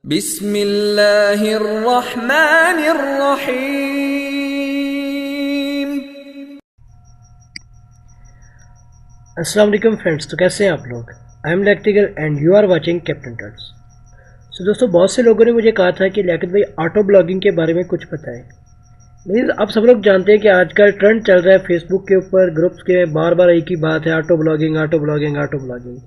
बिस्मिल्लाहिर्रहमानिर्रहीम। अस्सलाम वालेकुम फ्रेंड्स, तो कैसे हैं आप लोग। आई एम लैक्टिकल and you are watching captain टर्स। सो दोस्तों, बहुत से लोगों ने मुझे कहा था कि लियाकत भाई ऑटो ब्लॉगिंग के बारे में कुछ बताएं। मीन्स आप सब लोग जानते हैं कि आजकल ट्रेंड चल रहा है फेसबुक के ऊपर, ग्रुप्स के बार बार एक ही बात है, auto blogging auto blogging auto blogging.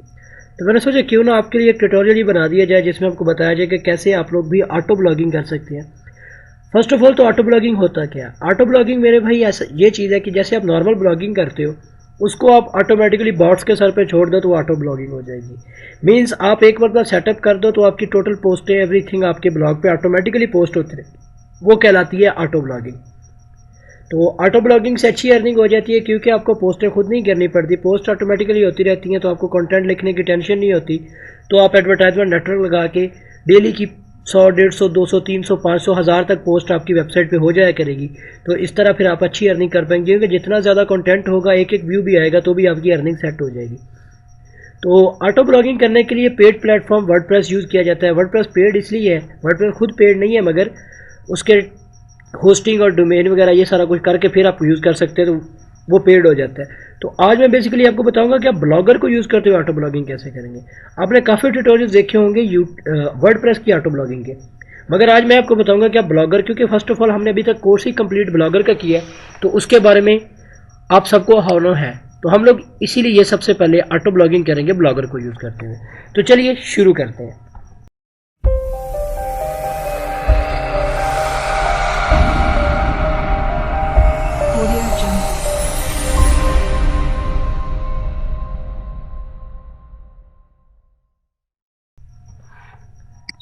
तो मैंने सोचा क्यों ना आपके लिए एक ट्यूटोरियल ही बना दिया जाए जिसमें आपको बताया जाए कि कैसे आप लोग भी ऑटो ब्लॉगिंग कर सकते हैं। फर्स्ट ऑफ ऑल तो ऑटो ब्लॉगिंग होता क्या है। ऑटो ब्लॉगिंग मेरे भाई ऐसा ये चीज़ है कि जैसे आप नॉर्मल ब्लॉगिंग करते हो उसको आप ऑटोमेटिकली बॉट्स के सर पे छोड़ दो तो ऑटो ब्लॉगिंग हो जाएगी। मींस आप एक बार सेटअप कर दो तो आपकी टोटल पोस्टें एवरीथिंग आपके ब्लॉग पे ऑटोमेटिकली पोस्ट होती है, वो कहलाती है ऑटो ब्लॉगिंग। तो ऑटो ब्लॉगिंग से अच्छी अर्निंग हो जाती है क्योंकि आपको पोस्टें खुद नहीं करनी पड़ती, पोस्ट ऑटोमेटिकली होती रहती हैं, तो आपको कंटेंट लिखने की टेंशन नहीं होती। तो आप एडवर्टाइजमेंट नेटवर्क लगा के डेली की 100, 150, 200, 300, 500, 1000 तक पोस्ट आपकी वेबसाइट पे हो जाया करेगी। तो इस तरह फिर आप अच्छी अर्निंग कर पाएंगे क्योंकि जितना ज़्यादा कंटेंट होगा, एक एक व्यू भी आएगा तो भी आपकी अर्निंग सेट हो जाएगी। तो ऑटो ब्लॉगिंग करने के लिए पेड प्लेटफॉर्म वर्डप्रेस यूज़ किया जाता है। वर्डप्रेस पेड इसलिए है, वर्डप्रेस खुद पेड नहीं है, मगर उसके होस्टिंग और डोमेन वगैरह ये सारा कुछ करके फिर आप यूज़ कर सकते हैं, तो वो पेड हो जाता है। तो आज मैं बेसिकली आपको बताऊंगा कि आप ब्लॉगर को यूज़ करते हुए ऑटो ब्लॉगिंग कैसे करेंगे। आपने काफ़ी ट्यूटोरियल्स देखे होंगे वर्डप्रेस की ऑटो ब्लॉगिंग के, मगर आज मैं आपको बताऊंगा कि आप ब्लॉगर, क्योंकि फर्स्ट ऑफ ऑल हमने अभी तक कोर्स ही कंप्लीट ब्लॉगर का किया है, तो उसके बारे में आप सबको हानो है। तो हम लोग इसीलिए ये सबसे पहले ऑटो ब्लॉगिंग करेंगे ब्लॉगर को यूज़ करते हुए। तो चलिए शुरू करते हैं।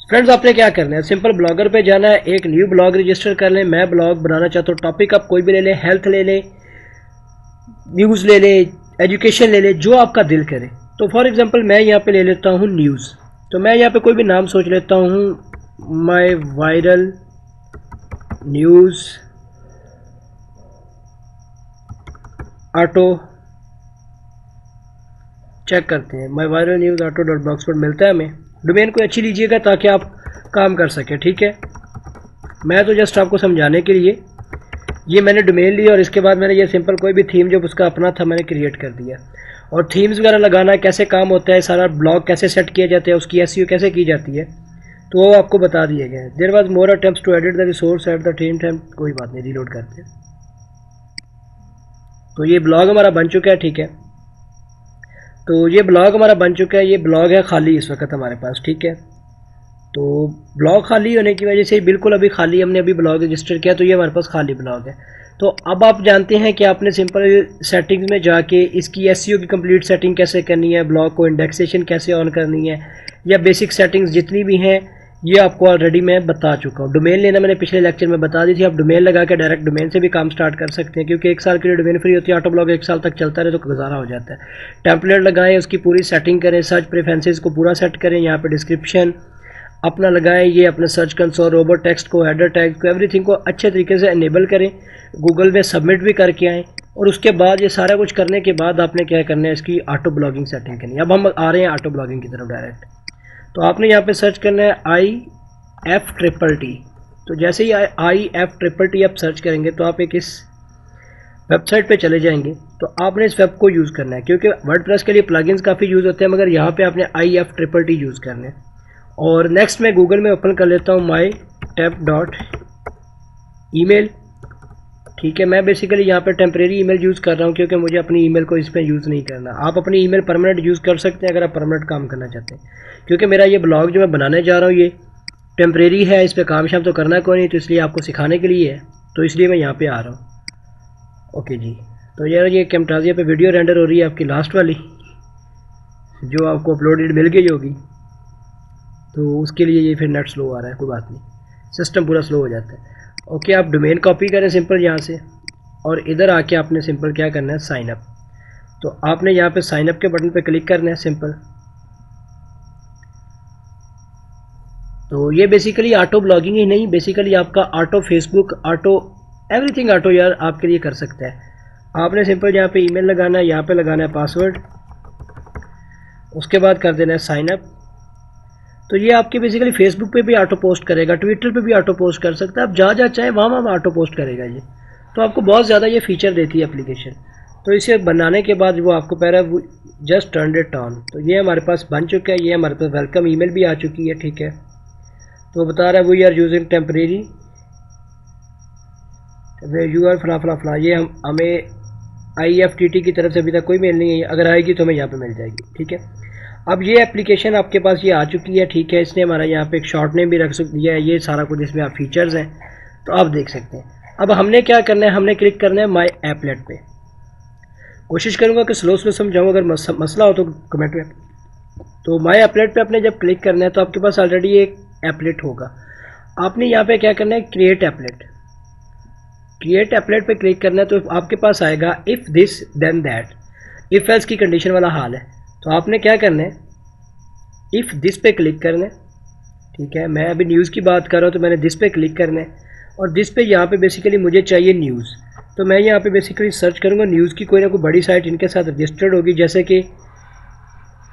फ्रेंड्स, आपने क्या करना है, सिंपल ब्लॉगर पे जाना है, एक न्यू ब्लॉग रजिस्टर कर लें। मैं ब्लॉग बनाना चाहता हूँ, टॉपिक आप कोई भी ले लें, हेल्थ ले लें, न्यूज़ ले लें, एजुकेशन ले लें, जो आपका दिल करे। तो फॉर एग्जांपल मैं यहाँ पे ले लेता हूँ न्यूज़। तो मैं यहाँ पे कोई भी नाम सोच लेता हूँ, my viral news auto. Check करते हैं, my viral news auto dot blogspot मिलता है हमें। डोमेन को अच्छी लीजिएगा ताकि आप काम कर सकें, ठीक है। मैं तो जस्ट आपको समझाने के लिए ये मैंने डोमेन लिया और इसके बाद मैंने ये सिंपल कोई भी थीम जो उसका अपना था मैंने क्रिएट कर दिया। और थीम्स वगैरह लगाना कैसे काम होता है, सारा ब्लॉग कैसे सेट किया जाता है, उसकी एसईओ कैसे की जाती है, तो वो आपको बता दिए गए। There was more attempts to edit the resource at the same time. कोई बात नहीं, रीलोड करते हैं। तो ये ब्लॉग हमारा बन चुका है, ठीक है। तो ये ब्लॉग हमारा बन चुका है, ये ब्लॉग है खाली इस वक्त हमारे पास, ठीक है। तो ब्लॉग खाली होने की वजह से बिल्कुल अभी खाली, हमने अभी ब्लॉग रजिस्टर किया तो ये हमारे पास खाली ब्लॉग है। तो अब आप जानते हैं कि आपने सिंपल सेटिंग्स में जाके इसकी एसईओ की कंप्लीट सेटिंग कैसे करनी है, ब्लॉग को इंडेक्सेशन कैसे ऑन करनी है, या बेसिक सेटिंग्स जितनी भी हैं ये आपको ऑलरेडी मैं बता चुका हूँ। डोमेन लेना मैंने पिछले लेक्चर में बता दी थी, आप डोमेन लगा के डायरेक्ट डोमेन से भी काम स्टार्ट कर सकते हैं, क्योंकि 1 साल के लिए डोमेन फ्री होती है, ऑटो ब्लॉग 1 साल तक चलता रहे तो गुजारा हो जाता है। टेम्पलेट लगाएं, उसकी पूरी सेटिंग करें, सर्च प्रेफरेंसेस को पूरा सेट करें, यहाँ पे डिस्क्रिप्शन अपना लगाएं, ये अपने सर्च कंसोल, रोबोट टेक्स्ट को, हेडर टैग को, एवरीथिंग को अच्छे तरीके से इनेबल करें, गूगल में सबमिट भी करके आएँ। और उसके बाद ये सारा कुछ करने के बाद आपने क्या करना है, इसकी ऑटो ब्लॉगिंग सेटिंग करनी है। अब हम आ रहे हैं ऑटो ब्लॉगिंग की तरफ डायरेक्ट। तो आपने यहाँ पे सर्च करना है IFTTT। तो जैसे ही IFTTT आप सर्च करेंगे तो आप एक इस वेबसाइट पे चले जाएंगे। तो आपने इस वेब को यूज़ करना है, क्योंकि वर्डप्रेस के लिए प्लगइन्स काफ़ी यूज़ होते हैं, मगर यहाँ पे आपने IFTTT यूज़ करना है। और नेक्स्ट मैं गूगल में ओपन कर लेता हूँ myTab.email, ठीक है। मैं बेसिकली यहाँ पे टेम्परेरी ईमेल यूज़ कर रहा हूँ क्योंकि मुझे अपनी ईमेल को इस पर यूज़ नहीं करना। आप अपनी ईमेल परमानेंट यूज़ कर सकते हैं अगर आप परमानेंट काम करना चाहते हैं, क्योंकि मेरा ये ब्लॉग जो मैं बनाने जा रहा हूँ ये टेम्परेरी है, इस पर काम शाम तो करना कोई नहीं, तो इसलिए आपको सिखाने के लिए है, तो इसलिए मैं यहाँ पे आ रहा हूँ। ओके जी। तो यार ये कैमटाजिया पे वीडियो रेंडर हो रही है आपकी लास्ट वाली, जो आपको अपलोडेड मिल गई होगी, तो उसके लिए ये फिर नेट स्लो आ रहा है, कोई बात नहीं, सिस्टम पूरा स्लो हो जाता है। ओके, आप डोमेन कॉपी करें सिंपल यहाँ से, और इधर आके आपने सिंपल क्या करना है, साइन अप। तो आपने यहाँ पे साइन अप के बटन पे क्लिक करना है सिंपल। तो ये बेसिकली ऑटो ब्लॉगिंग ही नहीं, बेसिकली आपका auto Facebook, auto everything auto यार आपके लिए कर सकता है। आपने सिंपल यहाँ पे ईमेल लगाना है, यहाँ पे लगाना है पासवर्ड, उसके बाद कर देना है साइन अप। तो ये आपके बेसिकली फेसबुक पे भी ऑटो पोस्ट करेगा, ट्विटर पे भी ऑटो पोस्ट कर सकता है, आप जहाँ जहाँ चाहे वहाँ वहाँ ऑटो पोस्ट करेगा ये। तो आपको बहुत ज़्यादा ये फीचर देती है एप्लीकेशन। तो इसे बनाने के बाद वो आपको कह रहा है वो जस्ट टर्न इट ऑन। तो ये हमारे पास बन चुका है, ये हमारे पास वेलकम ईमेल भी आ चुकी है, ठीक है। तो बता रहा है we are using temporary you are फला फला फला। ये हमें IFTT की तरफ से अभी तक कोई मेल नहीं है, अगर आएगी तो हमें यहाँ पे मिल जाएगी, ठीक है। अब ये एप्लीकेशन आपके पास ये आ चुकी है, ठीक है। इसने हमारा यहाँ पे एक शॉर्ट नेम भी रख दिया है, ये सारा कुछ इसमें आप फीचर्स हैं तो आप देख सकते हैं। अब हमने क्या करना है, हमने क्लिक करना है माई एपलेट पे। कोशिश करूँगा कि स्लो समझाऊँ, अगर मसला हो तो कमेंट में। तो माई एपलेट पे आपने जब क्लिक करना है तो आपके पास ऑलरेडी एक एपलेट होगा। आपने यहाँ पे क्या करना है, क्रिएट एपलेट। क्रिएट एपलेट पे क्लिक करना है तो आपके पास आएगा if this then that, if else की कंडीशन वाला हाल है। तो आपने क्या करना है, इफ़ दिस पे क्लिक करना है, ठीक है। मैं अभी न्यूज़ की बात कर रहा हूँ तो मैंने दिस पे क्लिक करना है, और दिस पे यहाँ पे बेसिकली मुझे चाहिए न्यूज़। तो मैं यहाँ पे बेसिकली सर्च करूँगा न्यूज़ की, कोई ना कोई बड़ी साइट इनके साथ रजिस्टर्ड होगी, जैसे कि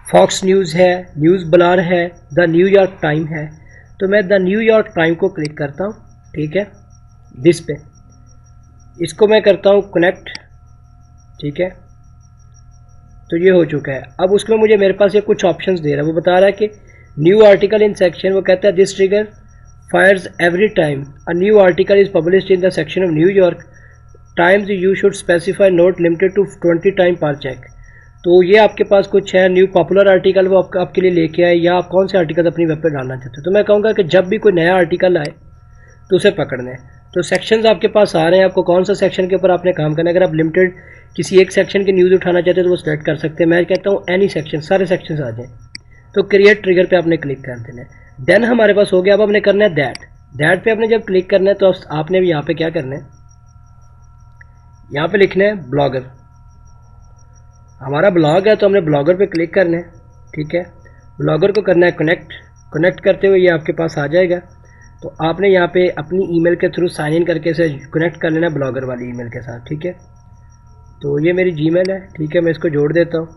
फॉक्स न्यूज़ है, न्यूज़ बलार है, द न्यूयॉर्क टाइम है। तो मैं द न्यूयॉर्क टाइम को क्लिक करता हूँ, ठीक है, दिस पे। इसको मैं करता हूँ कनेक्ट, ठीक है। तो ये हो चुका है। अब उसमें मुझे मेरे पास ये कुछ ऑप्शंस दे रहा है, वो बता रहा है कि न्यू आर्टिकल इन सेक्शन, वो कहता है this trigger fires every time a new article is published in the section of New York Times you should specify not limited to 20 time per check. तो ये आपके पास कुछ है न्यू पॉपुलर आर्टिकल, वो आपके लिए लेके आए, या आप कौन से आर्टिकल अपनी वेब पर डालना चाहते हो। तो मैं कहूँगा कि जब भी कोई नया आर्टिकल आए तो उसे पकड़ना है। तो सेक्शंस आपके पास आ रहे हैं, आपको कौन सा सेक्शन के ऊपर आपने काम करना है। अगर आप लिमिटेड किसी एक सेक्शन की न्यूज़ उठाना चाहते हो तो वो सिलेक्ट कर सकते हैं। मैं कहता हूँ एनी सेक्शन, सारे सेक्शंस आ जाएं। तो क्रिएट ट्रिगर पे आपने क्लिक कर देना है। देन हमारे पास हो गया, अब हमने करना है दैट पे आपने जब क्लिक करना है तो आपने भी यहाँ पे क्या करना है, यहाँ पे लिखना है ब्लॉगर। हमारा ब्लॉग है तो हमने ब्लॉगर पे क्लिक करना है, ठीक है। ब्लॉगर को करना है कनेक्ट करते हुए ये आपके पास आ जाएगा। तो आपने यहाँ पे अपनी ईमेल के थ्रू साइन इन करके इसे कनेक्ट कर लेना ब्लॉगर वाली ईमेल के साथ, ठीक है। तो ये मेरी जीमेल है, ठीक है, मैं इसको जोड़ देता हूँ।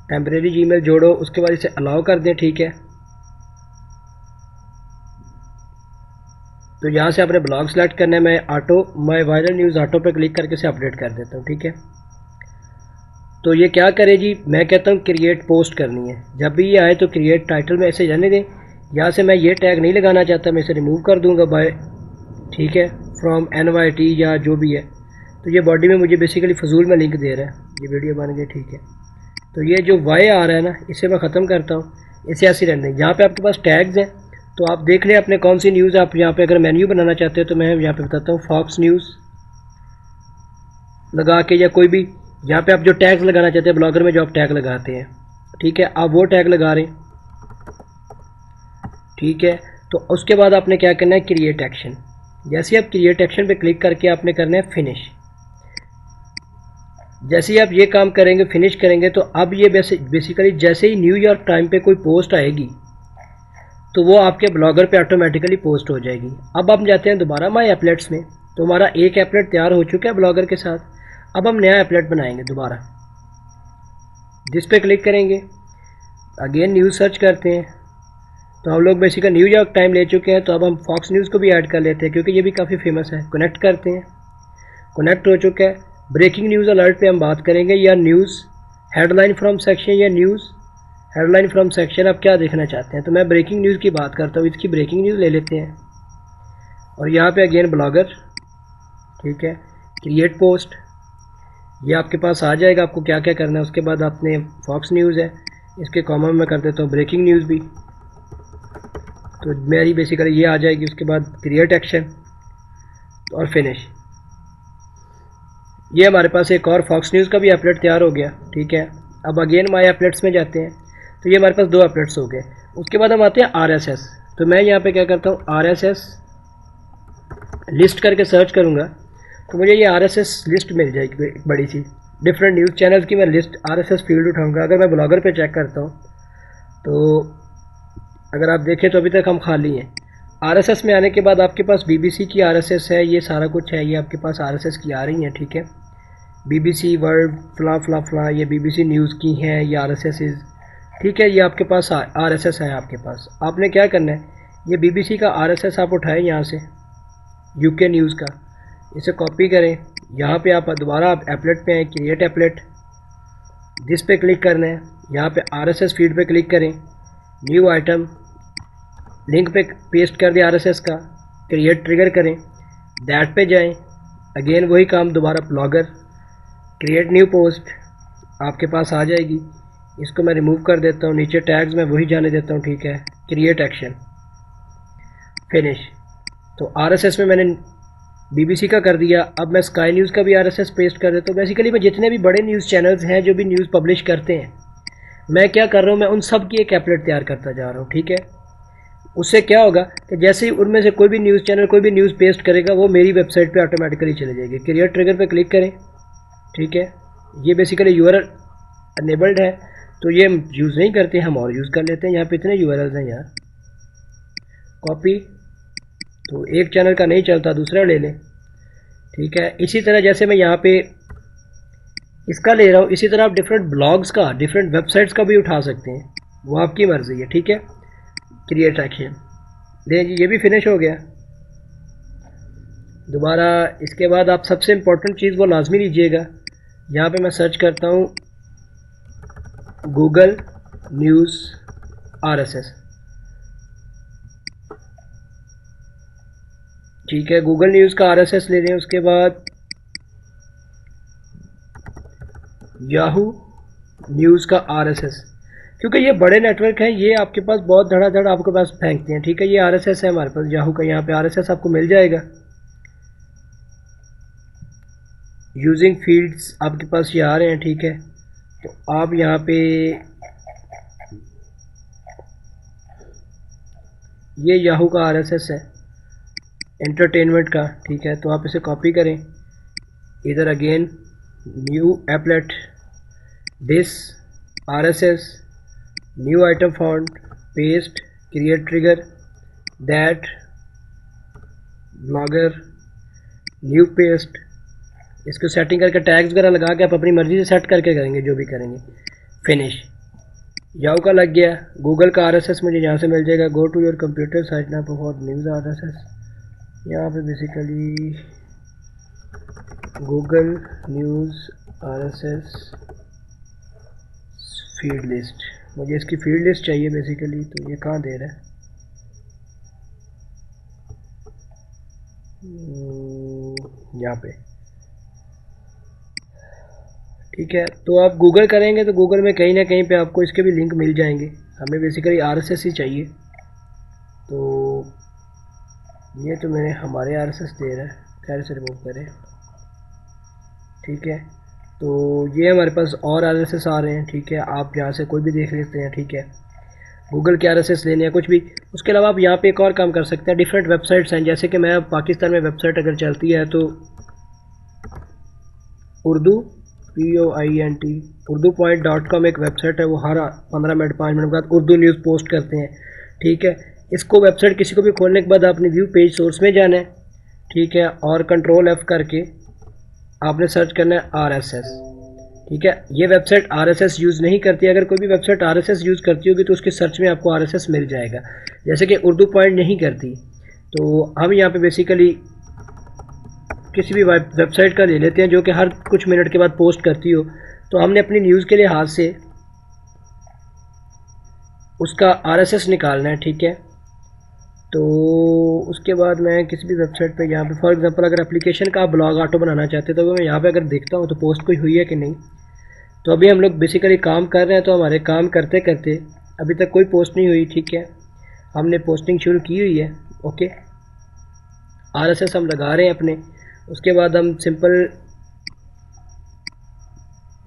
टेम्परेरी जीमेल जोड़ो, उसके बाद इसे अलाउ कर दें, ठीक है। तो यहाँ से आपने ब्लॉग सेलेक्ट करना है। मैं वायरल न्यूज़ ऑटो पे क्लिक करके इसे अपडेट कर देता हूँ, ठीक है। तो ये क्या करे जी, मैं कहता हूँ क्रिएट पोस्ट करनी है। जब भी ये आए तो क्रिएट टाइटल में ऐसे जाने दें। यहाँ से मैं ये टैग नहीं लगाना चाहता, मैं इसे रिमूव कर दूँगा बाय, ठीक है, फ्रॉम NYT या जो भी है। तो ये बॉडी में मुझे बेसिकली फजूल में लिंक दे रहा है, ये वीडियो बन गई, ठीक है। तो ये जो वाई आ रहा है ना, इसे मैं ख़त्म करता हूँ, इसे ऐसे रहने दें। यहाँ पे आपके पास टैग्स हैं, तो आप देख लें अपने कौन सी न्यूज़ आप यहाँ पे अगर मेन्यू बनाना चाहते हो तो मैं यहाँ पे बताता हूँ फॉक्स न्यूज़ लगा के, या कोई भी यहाँ पे आप जो टैग्स लगाना चाहते हैं ब्लॉगर में जो आप टैग लगाते हैं, ठीक है, आप वो टैग लगा रहे हैं, ठीक है। तो उसके बाद आपने क्या करना है, क्रिएट एक्शन। जैसे आप क्रिएट एक्शन पे क्लिक करके आपने करना है फिनिश। जैसे ही आप ये काम करेंगे, फिनिश करेंगे, तो अब ये बेसिकली जैसे ही न्यूयॉर्क टाइम पे कोई पोस्ट आएगी तो वो आपके ब्लॉगर पे ऑटोमेटिकली पोस्ट हो जाएगी। अब हम जाते हैं दोबारा माई एपलेट्स में। तो हमारा एक एपलेट तैयार हो चुका है ब्लॉगर के साथ। अब हम नया एपलेट बनाएंगे दोबारा, जिस पे क्लिक करेंगे, अगेन न्यूज़ सर्च करते हैं। तो हम लोग बेसिकली न्यूयॉर्क टाइम ले चुके हैं, तो अब हम फॉक्स न्यूज़ को भी ऐड कर लेते हैं क्योंकि ये भी काफ़ी फेमस है। कनेक्ट करते हैं, कनेक्ट हो चुका है। ब्रेकिंग न्यूज़ अलर्ट पे हम बात करेंगे, या न्यूज़ हेडलाइन फ्रॉम सेक्शन, या न्यूज़ हेडलाइन फ्रॉम सेक्शन, आप क्या देखना चाहते हैं। तो मैं ब्रेकिंग न्यूज़ की बात करता हूँ, इसकी ब्रेकिंग न्यूज़ ले लेते हैं। और यहाँ पे अगेन ब्लॉगर, ठीक है, क्रिएट पोस्ट, ये आपके पास आ जाएगा। आपको क्या क्या करना है, उसके बाद आपने फॉक्स न्यूज़ है, इसके कॉमा में मैं कर देता हूँ ब्रेकिंग न्यूज़ भी, तो मेरी बेसिकली ये आ जाएगी। उसके बाद क्रिएट एक्शन और फिनिश। ये हमारे पास एक और फॉक्स न्यूज़ का भी एपलेट तैयार हो गया, ठीक है। अब अगेन माई एपलेट्स में जाते हैं, तो ये हमारे पास 2 एपलेट्स हो गए। उसके बाद हम आते हैं RSS। तो मैं यहाँ पे क्या करता हूँ, RSS लिस्ट करके सर्च करूँगा तो मुझे ये RSS लिस्ट मिल जाएगी, एक बड़ी सी डिफरेंट न्यूज़ चैनल्स की मैं लिस्ट RSS फील्ड उठाऊँगा। अगर मैं ब्लॉगर पे चेक करता हूँ तो अगर आप देखें तो अभी तक हम खाली हैं। RSS में आने के बाद आपके पास BBC की RSS है, ये सारा कुछ है, ये आपके पास RSS की आ रही हैं, ठीक है। BBC वर्ल्ड फला फला फला, ये BBC न्यूज़ की हैं, ये RSS। ठीक है, ये आपके पास RSS है आपके पास। आपने क्या करना है, ये BBC का RSS आप उठाएं यहाँ से, UK न्यूज़ का, इसे कॉपी करें। यहाँ पे आप दोबारा आप एपलेट पे आए, क्रिएट एपलेट, जिस पे क्लिक करना है, यहाँ पे RSS फीड पे क्लिक करें, न्यू आइटम, लिंक पे पेस्ट कर दिया RSS का, क्रिएट ट्रिगर करें, दैट पे जाएं, अगेन वही काम दोबारा, ब्लॉगर, क्रिएट न्यू पोस्ट आपके पास आ जाएगी। इसको मैं रिमूव कर देता हूँ, नीचे टैग्स में वही जाने देता हूँ। ठीक है, क्रिएट एक्शन, फिनिश। तो RSS में मैंने BBC का कर दिया। अब मैं स्काई न्यूज़ का भी RSS पेस्ट कर देता हूँ। बेसिकली मैं जितने भी बड़े न्यूज़ चैनल्स हैं जो भी न्यूज़ पब्लिश करते हैं, मैं क्या कर रहा हूँ, मैं उन सब की एक एपलेट तैयार करता जा रहा हूँ। ठीक है, उससे क्या होगा कि जैसे ही उनमें से कोई भी न्यूज़ चैनल कोई भी न्यूज़ पेस्ट करेगा, वो मेरी वेबसाइट पे ऑटोमेटिकली चले जाएगी। क्रिएट ट्रिगर पे क्लिक करें। ठीक है, ये बेसिकली URL अनेबल्ड है, तो ये हम यूज़ नहीं करते, हम और यूज़ कर लेते हैं। यहाँ पे इतने URLs हैं यार, कॉपी, तो एक चैनल का नहीं चलता, दूसरा ले लें। ठीक है, इसी तरह जैसे मैं यहाँ पे इसका ले रहा हूँ, इसी तरह आप डिफरेंट ब्लॉग्स का, डिफरेंट वेबसाइट्स का भी उठा सकते हैं, वो आपकी मर्ज़ी है। ठीक है, क्रिएट एक्शन दें जी, ये भी फिनिश हो गया। दोबारा इसके बाद आप सबसे इम्पोर्टेंट चीज़ वो लाजमी लीजिएगा, यहाँ पे मैं सर्च करता हूँ गूगल न्यूज़ RSS। ठीक है, गूगल न्यूज़ का RSS ले लें। उसके बाद याहू न्यूज़ का RSS, क्योंकि ये बड़े नेटवर्क हैं, ये आपके पास बहुत धड़ाधड़ आपके पास फेंकते हैं। ठीक है, ये RSS है हमारे पास याहू का, यहाँ पे RSS आपको मिल जाएगा। यूजिंग फील्ड्स आपके पास ये आ रहे हैं। ठीक है, तो आप यहाँ पे ये याहू का RSS है एंटरटेनमेंट का। ठीक है, तो आप इसे कॉपी करें, इधर again new applet, this RSS, new item found, paste, create trigger, that, blogger, new paste. इसको सेटिंग करके टैग्स वगैरह लगा के आप अपनी मर्ज़ी से सेट करके करेंगे जो भी करेंगे, फिनिश। याहू का लग गया। गूगल का RSS मुझे यहाँ से मिल जाएगा, go to your computer site ना फॉर न्यूज़ RSS। यहाँ पे basically Google news RSS feed list, मुझे इसकी फीड लिस्ट चाहिए बेसिकली, तो ये कहाँ दे रहा है, यहाँ पे। ठीक है, तो आप गूगल करेंगे तो गूगल में कहीं ना कहीं पे आपको इसके भी लिंक मिल जाएंगे। हमें बेसिकली RSS ही चाहिए, तो ये तो मैंने हमारे RSS दे रहा है, खैर से रिमूव करें। ठीक है, तो ये हमारे पास और RSS आ रहे हैं। ठीक है, आप यहाँ से कोई भी देख लेते हैं। ठीक है, गूगल के RSS लेने हैं कुछ भी। उसके अलावा आप यहाँ पे एक और काम कर सकते हैं, डिफरेंट वेबसाइट्स हैं, जैसे कि मैं पाकिस्तान में वेबसाइट अगर चलती है तो उर्दू POINT urdu.com एक वेबसाइट है, वो हर 15 मिनट 5 मिनट बाद उर्दू न्यूज़ पोस्ट करते हैं। ठीक है, इसको वेबसाइट किसी को भी खोलने के बाद आपने व्यू पेज सोर्स में जाना है। ठीक है, और कंट्रोल F करके आपने सर्च करना है RSS। ठीक है, ये वेबसाइट RSS यूज़ नहीं करती। अगर कोई भी वेबसाइट RSS यूज़ करती होगी तो उसके सर्च में आपको RSS मिल जाएगा, जैसे कि उर्दू पॉइंट नहीं करती। तो हम यहाँ पे बेसिकली किसी भी वेबसाइट का ले लेते हैं जो कि हर कुछ मिनट के बाद पोस्ट करती हो, तो हमने अपनी न्यूज़ के लिहाज से उसका RSS निकालना है। ठीक है, तो उसके बाद मैं किसी भी वेबसाइट पे यहाँ पे फॉर एग्जांपल अगर एप्लीकेशन का ब्लॉग ऑटो बनाना चाहते तो मैं यहाँ पे अगर देखता हूँ तो पोस्ट कोई हुई है कि नहीं। तो अभी हम लोग बेसिकली काम कर रहे हैं, तो हमारे काम करते करते अभी तक कोई पोस्ट नहीं हुई। ठीक है, हमने पोस्टिंग शुरू की हुई है। ओके, RSS हम लगा रहे हैं अपने। उसके बाद हम सिंपल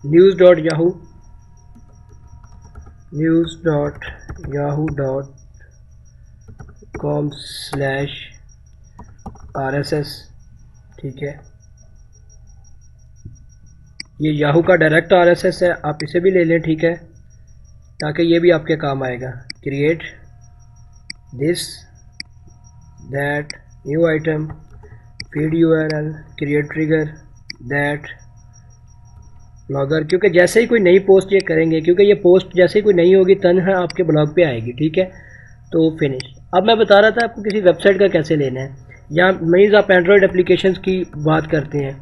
news.yahoo.com/RSS। ठीक है, ये याहू का डायरेक्ट RSS है, आप इसे भी ले लें। ठीक है, ताकि ये भी आपके काम आएगा। Create this, that, new item, feed URL, create trigger, that, blogger, क्योंकि जैसे ही कोई नई पोस्ट ये करेंगे, क्योंकि ये पोस्ट जैसे ही कोई नई होगी तनहा आपके ब्लॉग पे आएगी, ठीक है। तो फिनिश। अब मैं बता रहा था आपको किसी वेबसाइट का कैसे लेना है, या मीन्स आप एंड्रॉयड एप्लीकेशंस की बात करते हैं,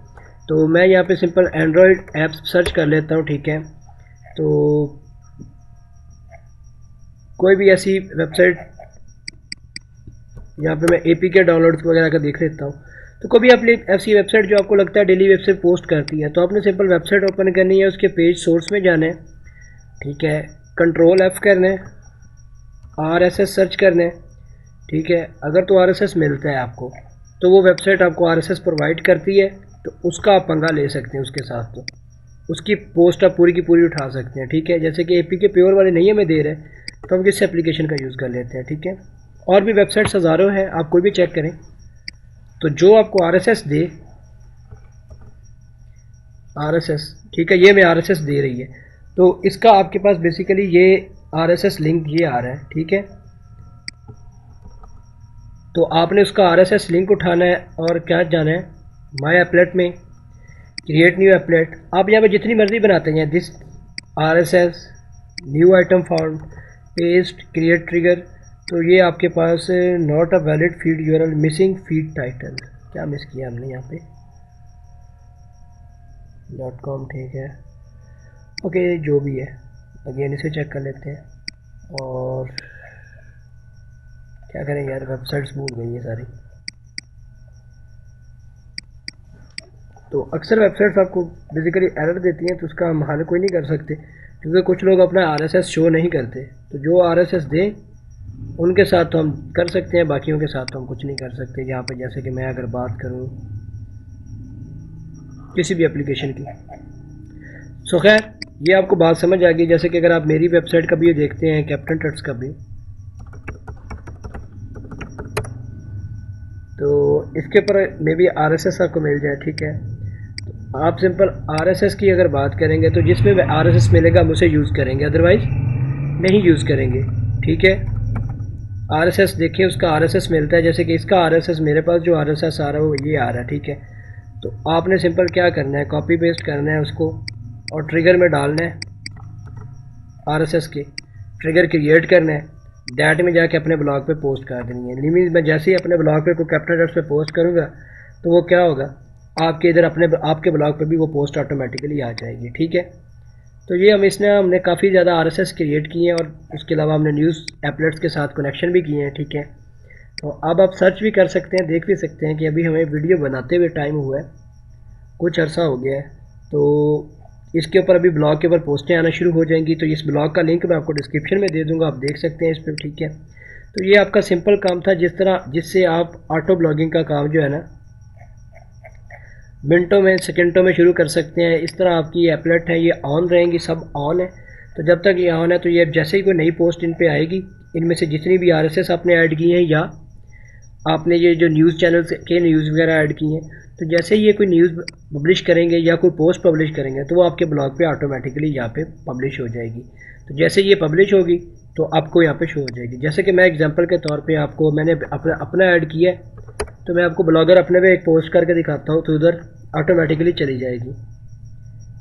तो मैं यहाँ पे सिंपल एंड्रॉयड ऐप्स सर्च कर लेता हूँ, ठीक है। तो कोई भी ऐसी वेबसाइट, यहाँ पे मैं APK डाउनलोड्स वगैरह का देख लेता हूँ। तो कोई भी ऐसी वेबसाइट जो आपको लगता है डेली वेबसाइट पोस्ट करती है, तो आपने सिंपल वेबसाइट ओपन करनी है, उसके पेज सोर्स में जाना है, ठीक है। कंट्रोल F करना है, RSS सर्च करना है, ठीक है। अगर तो RSS मिलता है आपको, तो वो वेबसाइट आपको RSS प्रोवाइड करती है, तो उसका आप पंगा ले सकते हैं उसके साथ, तो उसकी पोस्ट आप पूरी की पूरी उठा सकते हैं, ठीक है। जैसे कि APK प्योर वाले नहीं हमें दे रहे, तो हम किस एप्लीकेशन का यूज़ कर लेते हैं, ठीक है। और भी वेबसाइट्स हज़ारों हैं, आप कोई भी चेक करें, तो जो आपको RSS दे, RSS, ठीक है, ये मैं RSS दे रही है, तो इसका आपके पास बेसिकली ये RSS लिंक ये आ रहा है, ठीक है। तो आपने उसका RSS लिंक उठाना है और क्या जाना है, माई एपलेट में क्रिएट न्यू एपलेट। आप यहाँ पे जितनी मर्जी बनाते हैं, this RSS new item found, paste, create trigger. तो ये आपके पास not a valid feed URL, missing feed title, क्या मिस किया हमने यहाँ पे, .com, ठीक है, ओके, जो भी है। अगेन इसे चेक कर लेते हैं, और क्या करें यार, वेबसाइट्स भूल गई है सारी। तो अक्सर वेबसाइट्स आपको बेसिकली एरर देती हैं, तो उसका हम हल कोई नहीं कर सकते, क्योंकि कुछ लोग अपना RSS शो नहीं करते। तो जो RSS दें उनके साथ तो हम कर सकते हैं, बाकियों के साथ तो हम कुछ नहीं कर सकते। यहाँ पे जैसे कि मैं अगर बात करूँ किसी भी एप्लीकेशन की, सो खैर ये आपको बात समझ आ गई। जैसे कि अगर आप मेरी वेबसाइट का भी ये देखते हैं, कैप्टन टट्स का भी, तो इसके ऊपर मे भी RSS आपको मिल जाए, ठीक है। तो आप सिंपल RSS की अगर बात करेंगे, तो जिसमें RSS मिलेगा हम उसे यूज़ करेंगे, अदरवाइज़ नहीं यूज़ करेंगे, ठीक है। RSS देखिए, उसका RSS मिलता है, जैसे कि इसका RSS, मेरे पास जो RSS आ रहा है वो ये आ रहा है, ठीक है। तो आपने सिंपल क्या करना है, कॉपी पेस्ट करना है उसको, और ट्रिगर में डालना है, RSS के ट्रिगर क्रिएट करना है, डैट में जाके अपने ब्लॉग पे पोस्ट कर देनी है। मीन्स मैं जैसे ही अपने ब्लॉग पे को कैप्टन टट्स पे पोस्ट करूँगा, तो वो क्या होगा, आपके इधर आपके ब्लॉग पे भी वो पोस्ट ऑटोमेटिकली आ जाएगी, ठीक है। तो ये हमने काफ़ी ज़्यादा RSS क्रिएट किए हैं, और उसके अलावा हमने न्यूज़ एपलेट्स के साथ कनेक्शन भी किए हैं, ठीक है। तो अब आप सर्च भी कर सकते हैं, देख भी सकते हैं कि अभी हमें वीडियो बनाते हुए टाइम हुआ है, कुछ अरसा हो गया है। तो इसके ऊपर अभी ब्लॉग के ऊपर पोस्टें आना शुरू हो जाएंगी, तो इस ब्लॉग का लिंक मैं आपको डिस्क्रिप्शन में दे दूँगा, आप देख सकते हैं इस पर, ठीक है। तो ये आपका सिंपल काम था, जिससे आप ऑटो ब्लॉगिंग का काम जो है ना, मिनटों में, सेकंडों में शुरू कर सकते हैं। इस तरह आपकी एपलेट है, ये ऑन रहेंगी, सब ऑन है। तो जब तक ये ऑन है, तो ये जैसे ही कोई नई पोस्ट इन पे आएगी, इनमें से जितनी भी RSS आपने ऐड की हैं, या आपने ये जो न्यूज़ चैनल के न्यूज़ वगैरह ऐड की हैं, तो जैसे ही ये कोई न्यूज़ पब्लिश करेंगे या कोई पोस्ट पब्लिश करेंगे, तो वो आपके ब्लॉग पे ऑटोमेटिकली यहाँ पे पब्लिश हो जाएगी। तो जैसे ये पब्लिश होगी, तो आपको यहाँ पे शो हो जाएगी। जैसे कि मैं एग्जांपल के तौर पे आपको, मैंने अपना ऐड किया है, तो मैं आपको ब्लॉगर अपने पे एक पोस्ट करके दिखाता हूँ, तो उधर ऑटोमेटिकली चली जाएगी,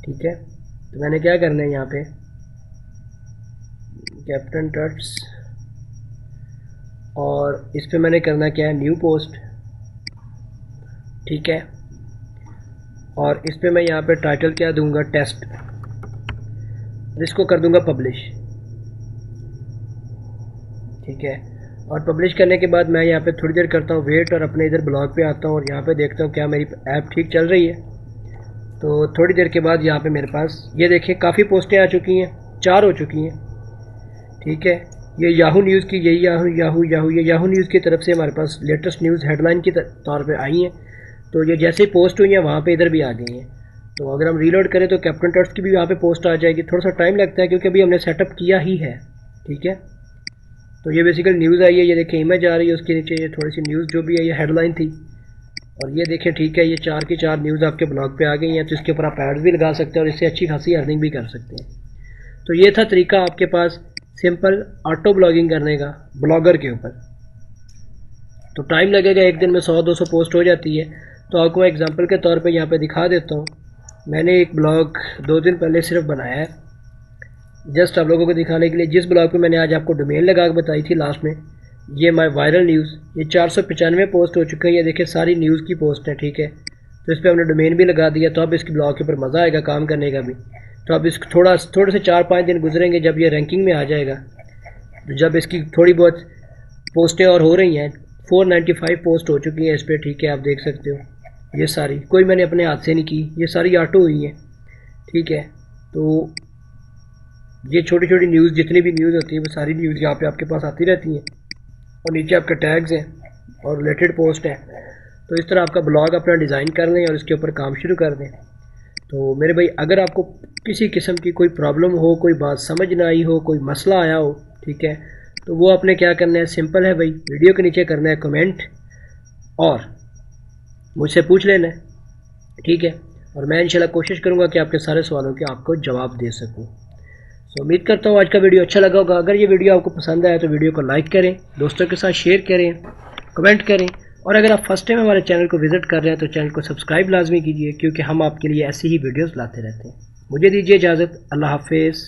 ठीक है। तो मैंने क्या करना है, यहाँ पे कैप्टन टट्स, और इस पे मैंने करना क्या है, न्यू पोस्ट, ठीक है। और इस पे मैं यहाँ पे टाइटल क्या दूंगा, टेस्ट, इसको कर दूंगा पब्लिश, ठीक है। और पब्लिश करने के बाद मैं यहाँ पे थोड़ी देर करता हूँ वेट, और अपने इधर ब्लॉग पे आता हूँ, और यहाँ पे देखता हूँ क्या मेरी ऐप ठीक चल रही है। तो थोड़ी देर के बाद यहाँ पे मेरे पास ये देखिए काफ़ी पोस्टें आ चुकी हैं, 4 हो चुकी हैं, ठीक है। ये याहू न्यूज़ की, यही ये याहू न्यूज़ की तरफ से हमारे पास लेटेस्ट न्यूज़ हेडलाइन के तौर पे आई हैं। तो ये जैसे ही पोस्ट हुई हैं, वहाँ पे इधर भी आ गई हैं। तो अगर हम रीलोड करें, तो कैप्टन टट्स की भी यहाँ पे पोस्ट आ जाएगी। थोड़ा सा टाइम लगता है, क्योंकि अभी हमने सेटअप किया ही है, ठीक है। तो ये बेसिकल न्यूज़ आई है, ये देखिए इमेज आ रही है, उसके नीचे ये थोड़ी सी न्यूज़ जो भी है, ये हेडलाइन थी, और ये देखिए, ठीक है, ये 4 की 4 न्यूज़ आपके ब्लॉग पे आ गई हैं। तो इसके ऊपर आप एड्स भी लगा सकते हैं, और इससे अच्छी खासी अर्निंग भी कर सकते हैं। तो ये था तरीका आपके पास सिंपल ऑटो ब्लॉगिंग करने का ब्लॉगर के ऊपर। तो टाइम लगेगा, एक दिन में 100-200 पोस्ट हो जाती है। तो आपको मैं एग्जांपल के तौर पे यहाँ पे दिखा देता हूँ। मैंने एक ब्लॉग 2 दिन पहले सिर्फ बनाया है, जस्ट आप लोगों को दिखाने के लिए। जिस ब्लॉग पे मैंने आज आपको डोमेन लगा के बताई थी लास्ट में, ये माई वायरल न्यूज़, ये 495 पोस्ट हो चुके हैं। ये देखिए सारी न्यूज़ की पोस्ट है, ठीक है। तो इस पर हमने डोमेन भी लगा दिया, तो अब इसके ब्लॉग के ऊपर मज़ा आएगा काम करने का भी। तो अब इसको थोड़े से 4-5 दिन गुजरेंगे, जब ये रैंकिंग में आ जाएगा, तो जब इसकी थोड़ी बहुत पोस्टें और हो रही हैं, 495 पोस्ट हो चुकी हैं इस पर, ठीक है। आप देख सकते हो ये सारी, कोई मैंने अपने हाथ से नहीं की, ये सारी ऑटो हुई हैं, ठीक है। तो ये छोटी छोटी न्यूज़, जितनी भी न्यूज़ होती है वो सारी न्यूज़ यहाँ पे आपके पास आती रहती हैं, और नीचे आपके टैग्स हैं और रिलेटेड पोस्ट हैं। तो इस तरह आपका ब्लॉग अपना डिज़ाइन कर लें और इसके ऊपर काम शुरू कर दें। तो मेरे भाई, अगर आपको किसी किस्म की कोई प्रॉब्लम हो, कोई बात समझ ना आई हो, कोई मसला आया हो, ठीक है, तो वो आपने क्या करना है, सिंपल है भाई, वीडियो के नीचे करना है कमेंट और मुझसे पूछ लेना है, ठीक है। और मैं इंशाल्लाह कोशिश करूँगा कि आपके सारे सवालों के आपको जवाब दे सकूँ। तो उम्मीद करता हूँ आज का वीडियो अच्छा लगा होगा। अगर ये वीडियो आपको पसंद आया तो वीडियो को लाइक करें, दोस्तों के साथ शेयर करें, कमेंट करें, और अगर आप फर्स्ट टाइम हमारे चैनल को विज़िट कर रहे हैं तो चैनल को सब्सक्राइब लाजमी कीजिए, क्योंकि हम आपके लिए ऐसी ही वीडियोस लाते रहते हैं। मुझे दीजिए इजाज़त, अल्लाह हाफिज़।